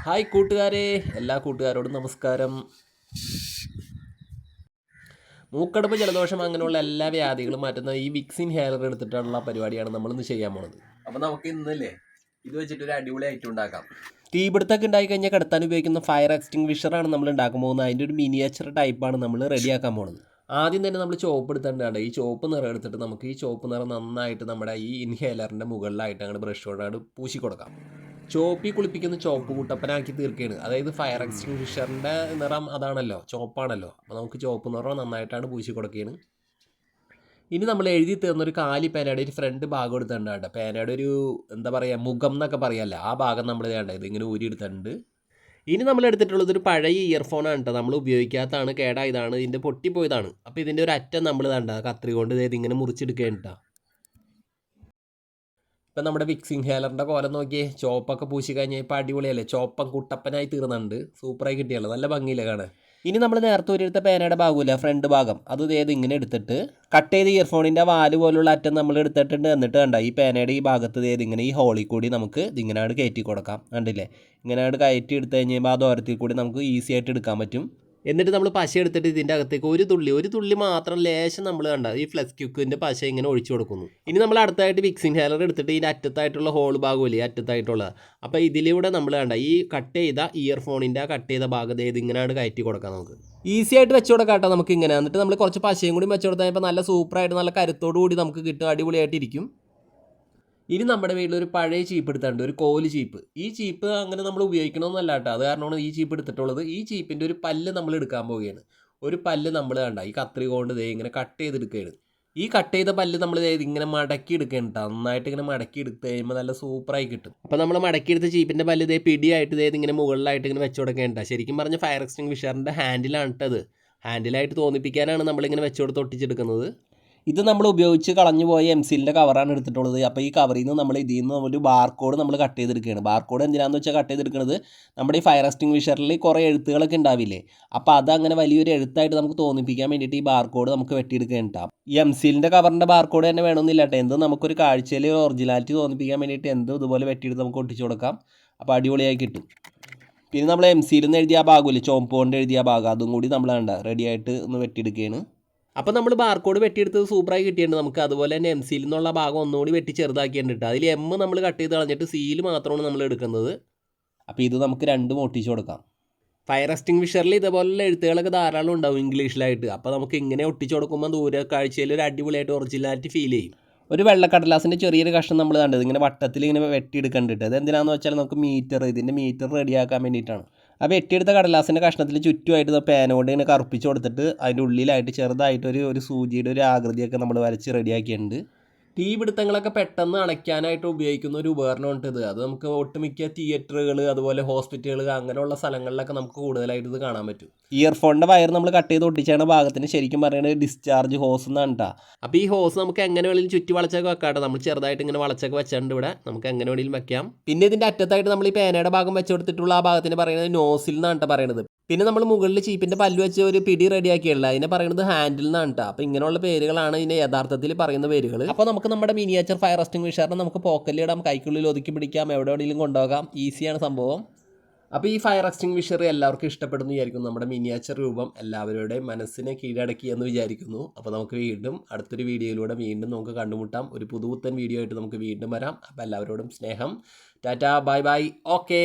Hi കൂട്ടുകാരെ, എല്ലാ കൂട്ടുകാരോടും നമസ്കാരം. മൂക്കടപ്പ്, ജലദോഷം അങ്ങനെയുള്ള എല്ലാ വ്യാധികളും മാറ്റുന്ന ഈ വിക്സ് ഇൻഹേലർ എടുത്തിട്ടുള്ള പരിപാടിയാണ് നമ്മളിന്ന് ചെയ്യാൻ പോണത്. അപ്പോൾ നമുക്ക് ഇന്നല്ലേ ഇത് വെച്ചിട്ടൊരു അടിപൊളി ഐറ്റം ഉണ്ടാക്കാം. തീപിടുത്തൊക്കെ ഉണ്ടായി കഴിഞ്ഞാൽ കിടത്താൻ ഉപയോഗിക്കുന്ന ഫയർ എക്സ്റ്റിംഗ്വിഷറാണ് നമ്മൾ ഉണ്ടാക്കാൻ പോകുന്നത്. അതിൻ്റെ ഒരു മിനിയേച്ചർ ടൈപ്പാണ് നമ്മൾ റെഡിയാക്കാൻ പോകുന്നത്. ആദ്യം തന്നെ നമ്മൾ ചോപ്പ് എടുത്തിട്ടുണ്ട്. ഈ ചോപ്പ് നിറം എടുത്തിട്ട് നമുക്ക് ഈ ചോപ്പ് നിറം നന്നായിട്ട് നമ്മുടെ ഈ ഇൻഹേലറിൻ്റെ മുകളിലായിട്ട് അങ്ങോട്ട് ബ്രഷ് കൊണ്ടാണ് പൂശി കൊടുക്കാം. ചോപ്പി കുളിപ്പിക്കുന്ന ചോപ്പ് കുട്ടപ്പനാക്കി തീർക്കുകയാണ്. അതായത് ഫയർ എക്സ്റ്റിംഗ്വിഷറിൻ്റെ നിറം അതാണല്ലോ, ചോപ്പാണല്ലോ. അപ്പോൾ നമുക്ക് ചോപ്പ് നിറം നന്നായിട്ടാണ് പൂശി കൊടുക്കുകയാണ്. ഇനി നമ്മൾ എഴുതി തീർന്നൊരു കാലി പേനയുടെ ഒരു ഫ്രണ്ട് ഭാഗം എടുത്തിട്ടുണ്ട് കേട്ടോ. പേനയുടെ ഒരു എന്താ പറയുക, മുഖം എന്നൊക്കെ പറയാമല്ലോ, ആ ഭാഗം നമ്മൾ ഇത് ഇങ്ങനെ ഊരി എടുത്തിട്ടുണ്ട്. ഇനി നമ്മൾ എടുത്തിട്ടുള്ളത് ഒരു പഴയ ഇയർഫോണാണ് കേട്ടോ. നമ്മൾ ഉപയോഗിക്കാത്തതാണ്, കേടായതാണ്, ഇതിൻ്റെ പൊട്ടിപ്പോയതാണ്. അപ്പോൾ ഇതിൻ്റെ ഒരു അറ്റം നമ്മൾ കത്രി കൊണ്ട് ഇതിങ്ങനെ മുറിച്ചെടുക്കുകയാണ് കേട്ടോ. ഇപ്പം നമ്മുടെ വിക്സ് ഇൻഹേലറിൻ്റെ കോലം നോക്കിയേ, ചോപ്പൊക്കെ പൂശി കഴിഞ്ഞാൽ ഇപ്പോൾ അടിപൊളിയല്ലേ, ചോപ്പൻ കുട്ടപ്പനായി തീർന്നുണ്ട്. സൂപ്പറായി കിട്ടിയല്ലോ, നല്ല ഭംഗിയില്ലേ കാണാൻ. ഇനി നമ്മൾ നേരത്തെ ഒരു പേനയുടെ ഭാഗമില്ല, ഫ്രണ്ട് ഭാഗം, അത് ഇങ്ങനെ എടുത്തിട്ട് കട്ട് ചെയ്ത് ഇയർഫോണിൻ്റെ വാല് പോലുള്ള അറ്റം നമ്മൾ എടുത്തിട്ടുണ്ട്. എന്നിട്ട് കണ്ട ഈ പേനയുടെ ഈ ഭാഗത്ത് ഇങ്ങനെ ഈ ഹോളിൽ കൂടി നമുക്ക് ഇതിങ്ങനെയാണ് കയറ്റി കൊടുക്കാം. കണ്ടില്ലേ, ഇങ്ങനെയാണ് കയറ്റി എടുത്തു കഴിഞ്ഞാൽ ആ ദൂരത്തിൽ കൂടി നമുക്ക് ഈസി ആയിട്ട് എടുക്കാൻ പറ്റും. എന്നിട്ട് നമ്മൾ പശ എടുത്തിട്ട് ഇതിൻ്റെ അകത്തേക്ക് ഒരു തുള്ളി മാത്രം ലേശം നമ്മൾ ഈ ഫ്ലെക്സ് ക്യുക്കിൻ്റെ പശ ഇങ്ങനെ ഒഴിച്ചു കൊടുക്കുന്നു. ഇനി നമ്മൾ അടുത്തായിട്ട് വിക്സ് ഇൻഹേലർ എടുത്തിട്ട് ഇതിൻ്റെ അറ്റത്തായിട്ടുള്ള ഹോൾ ഭാഗമില്ലേ, അറ്റത്തായിട്ടുള്ളത്, അപ്പോൾ ഇതിലൂടെ നമ്മൾ ഈ കട്ട് ചെയ്ത ഇയർഫോണിൻ്റെ ആ കട്ട് ചെയ്ത ഭാഗത്ത് ഇതിങ്ങനെയാണ് കയറ്റി കൊടുക്കാം. നമുക്ക് ഈസി ആയിട്ട് വെച്ച് കൊടുക്കാം കേട്ടോ. നമുക്ക് ഇങ്ങനെ എന്നിട്ട് നമ്മൾ കുറച്ച് പശയും കൂടി വെച്ച് കൊടുത്താൽ ഇപ്പോൾ നല്ല സൂപ്പറായിട്ട് നല്ല കരുത്തോടു കൂടി നമുക്ക് കിട്ടും, അടിപൊളിയായിട്ടിരിക്കും. ഇനി നമ്മുടെ വീട്ടിലൊരു പഴയ ചീപ്പ് എടുത്തിട്ടുണ്ട്, ഒരു കോല് ചീപ്പ്. ഈ ചീപ്പ് അങ്ങനെ നമ്മൾ ഉപയോഗിക്കണമെന്നല്ല കേട്ടോ, അത് കാരണമാണ് ഈ ചീപ്പ് എടുത്തിട്ടുള്ളത്. ഈ ചീപ്പിൻ്റെ ഒരു പല്ല് നമ്മൾ എടുക്കാൻ പോവുകയാണ്. ഒരു പല്ല് നമ്മൾ ഈ കത്രി കൊണ്ട് ഇങ്ങനെ കട്ട് ചെയ്തെടുക്കുകയാണ്. ഈ കട്ട് ചെയ്ത പല്ല് നമ്മൾ ഇങ്ങനെ മടക്കി എടുക്കുകയാണ് കേട്ടോ. നന്നായിട്ട് ഇങ്ങനെ മടക്കി എടുത്ത് കഴിയുമ്പോൾ നല്ല സൂപ്പറായി കിട്ടും. അപ്പോൾ നമ്മൾ മടക്കിയെടുത്ത ചീപ്പിൻ്റെ പല്ല് പിടിയായിട്ട് ഇങ്ങനെ മുകളിലായിട്ട് ഇങ്ങനെ വെച്ച് കൊടുക്കേണ്ട. ശരിക്കും പറഞ്ഞാൽ ഫയർ എക്സ്റ്റിംഗ്വിഷറിൻ്റെ ഹാൻഡിലാണ് കേട്ടത്. ഹാൻഡിലായിട്ട് തോന്നിപ്പിക്കാനാണ് നമ്മളിങ്ങനെ വെച്ച് കൊടുത്ത് ഒട്ടിച്ചെടുക്കുന്നത്. ഇത് നമ്മൾ ഉപയോഗിച്ച് കളഞ്ഞു പോയ എംസിലിൻ്റെ കവറാണ് എടുത്തിട്ടുള്ളത്. അപ്പോൾ ഈ കവറിൽ നിന്ന് നമ്മൾ ഇതിൽ നിന്ന് ഒരു ബാർകോഡ് നമ്മൾ കട്ട് ചെയ്തെടുക്കുകയാണ്. ബാർകോഡ് എന്തിനാണെന്ന് വെച്ചാൽ കട്ട് ചെയ്തെടുക്കുന്നത്, നമ്മുടെ ഈ ഫയർ എക്സ്റ്റിംഗ്വിഷറിൽ കുറേ എഴുത്തുകളൊക്കെ ഉണ്ടാവില്ലേ, അപ്പോൾ അതങ്ങനെ വലിയൊരു എഴുത്തായിട്ട് നമുക്ക് തോന്നിപ്പിക്കാൻ വേണ്ടിയിട്ട് ഈ ബാർകോഡ് നമുക്ക് വെട്ടിയെടുക്കുകയാണ് കേട്ടോ. ഈ എംസിലിൻ്റെ കവറിൻ്റെ ബാർകോഡ് തന്നെ വേണമെന്നില്ല കേട്ടോ. എന്ത് നമുക്കൊരു കാഴ്ചയിൽ ഒറിജിനാലിറ്റി തോന്നിപ്പിക്കാൻ വേണ്ടിയിട്ട് എന്തും ഇതുപോലെ വെട്ടിയെടുത്ത് നമുക്ക് ഒട്ടിച്ചു കൊടുക്കാം. അപ്പോൾ അടിപൊളിയായി കിട്ടും. പിന്നെ നമ്മൾ എംസിയിൽ നിന്ന് എഴുതിയ ആ ഭാഗമില്ലേ, ചോമ്പ് കൊണ്ട് എഴുതിയ ഭാഗം, അതും കൂടി നമ്മൾ റെഡിയായിട്ട് ഒന്ന് വെട്ടിയെടുക്കുകയാണ്. അപ്പോൾ നമ്മൾ ബാർകോഡ് വെട്ടിയെടുത്തത് സൂപ്പറായി കിട്ടിയിട്ടുണ്ട് നമുക്ക്. അതുപോലെ തന്നെ എംസിയിൽ നിന്നുള്ള ഭാഗം ഒന്നുകൂടി വെട്ടി ചെറുതാക്കിയിട്ടുണ്ട്. അതിൽ എം നമ്മൾ കട്ട് ചെയ്ത് കളഞ്ഞിട്ട് സിയിൽ മാത്രമാണ് നമ്മൾ എടുക്കുന്നത്. അപ്പോൾ ഇത് നമുക്ക് രണ്ടും ഒട്ടിച്ച് കൊടുക്കാം. ഫയർ എക്സ്റ്റിംഗ്വിഷറിൽ ഇതേപോലുള്ള എഴുത്തുകളൊക്കെ ധാരാളം ഉണ്ടാവും ഇംഗ്ലീഷിലായിട്ട്. അപ്പോൾ നമുക്ക് ഇങ്ങനെ ഒട്ടിച്ച് കൊടുക്കുമ്പോൾ ദൂരെ കാഴ്ചയിൽ ഒരു അടിപൊളിയായിട്ട് ഒറിജിനാലിറ്റി ഫീൽ ചെയ്യും. ഒരു വെള്ളക്കടലാസിൻ്റെ ചെറിയൊരു കഷ്ണം നമ്മൾ കണ്ടത് ഇങ്ങനെ വട്ടത്തിൽ ഇങ്ങനെ വെട്ടിയെടുക്കേണ്ടിട്ട്. അത് എന്തിനാണെന്ന് വെച്ചാൽ നമുക്ക് ഇതിൻ്റെ മീറ്റർ റെഡിയാക്കാൻ വേണ്ടിയിട്ടാണ്. ആ വെട്ടിയെടുത്ത കടലാസിൻ്റെ കഷ്ണത്തിൽ ചുറ്റുമായിട്ട് പേന കൊണ്ട് ഇങ്ങനെ കറുപ്പിച്ച് കൊടുത്തിട്ട് അതിൻ്റെ ഉള്ളിലായിട്ട് ചെറുതായിട്ട് ഒരു സൂചിയുടെ ഒരു ആകൃതിയൊക്കെ നമ്മൾ വരച്ച് റെഡിയാക്കിയിട്ടുണ്ട്. തീപിടുത്തങ്ങളൊക്കെ പെട്ടെന്ന് അണയ്ക്കാനായിട്ട് ഉപയോഗിക്കുന്ന ഒരു ഉപകരണമുണ്ട് ഇത്. അത് നമുക്ക് ഒട്ടുമിക്ക തിയേറ്ററുകൾ, അതുപോലെ ഹോസ്പിറ്റലുകൾ, അങ്ങനെയുള്ള സ്ഥലങ്ങളിലൊക്കെ നമുക്ക് കൂടുതലായിട്ട് ഇത് കാണാൻ പറ്റും. ഇയർഫോണിൻ്റെ വയർ നമ്മൾ കട്ട് ചെയ്ത് ഒട്ടിച്ചാണ് ഭാഗത്തിന് ശരിക്കും പറയുന്നത് ഡിസ്ചാർജ് ഹോസ് എന്നാണ് കേട്ടോ. അപ്പോൾ ഈ ഹോസ് നമുക്ക് എങ്ങനെ വേണമെങ്കിലും ചുറ്റി വളച്ചൊക്കെ വെക്കാം. നമ്മൾ ചെറുതായിട്ട് ഇങ്ങനെ വളച്ചൊക്കെ വെച്ചിട്ടുണ്ട് ഇവിടെ, നമുക്ക് എങ്ങനെ വേണമെങ്കിലും വെക്കാം. പിന്നെ ഇതിൻ്റെ അറ്റത്തായിട്ട് നമ്മൾ ഈ പേനയുടെ ഭാഗം വെച്ച് കൊടുത്തിട്ടുള്ള ആ ഭാഗത്തിന് പറയുന്നത് നോസിൽ എന്നാണ് കേട്ടോ പറയുന്നത്. പിന്നെ നമ്മൾ മുകളിൽ ചീപ്പിൻ്റെ പല്ല് വെച്ച് ഒരു പിടി റെഡിയാക്കിയുള്ള അതിനെ പറയുന്നത് ഹാൻഡിൽ എന്നാണ് കേട്ടോ. അപ്പോൾ ഇങ്ങനെയുള്ള പേരുകളാണ് ഇതിനെ യഥാർത്ഥത്തിൽ പറയുന്ന പേരുകൾ. അപ്പോൾ നമുക്ക് നമ്മുടെ മിനിയേച്ചർ ഫയർ എക്സ്റ്റിംഗ്വിഷറിനെ നമുക്ക് പോക്കറ്റിലിടാം, കൈക്കുള്ളിൽ ഒതുക്കി പിടിക്കാം, എവിടെയെങ്കിലും കൊണ്ടുപോകാം. ഈസിയാണ് സംഭവം. അപ്പോൾ ഈ ഫയർ എക്സ്റ്റിംഗ്വിഷർ എല്ലാവർക്കും ഇഷ്ടപ്പെടുന്നു വിചാരിക്കുന്നു. നമ്മുടെ മിനിയേച്ചർ രൂപം എല്ലാവരുടെയും മനസ്സിനെ കീഴടക്കി എന്ന് വിചാരിക്കുന്നു. അപ്പോൾ നമുക്ക് വീണ്ടും അടുത്തൊരു വീഡിയോയിലൂടെ വീണ്ടും നമുക്ക് കണ്ടുമുട്ടാം. ഒരു പുതുപുത്തൻ വീഡിയോ ആയിട്ട് നമുക്ക് വീണ്ടും വരാം. അപ്പോൾ എല്ലാവരോടും സ്നേഹം. Tata, bye bye, okay.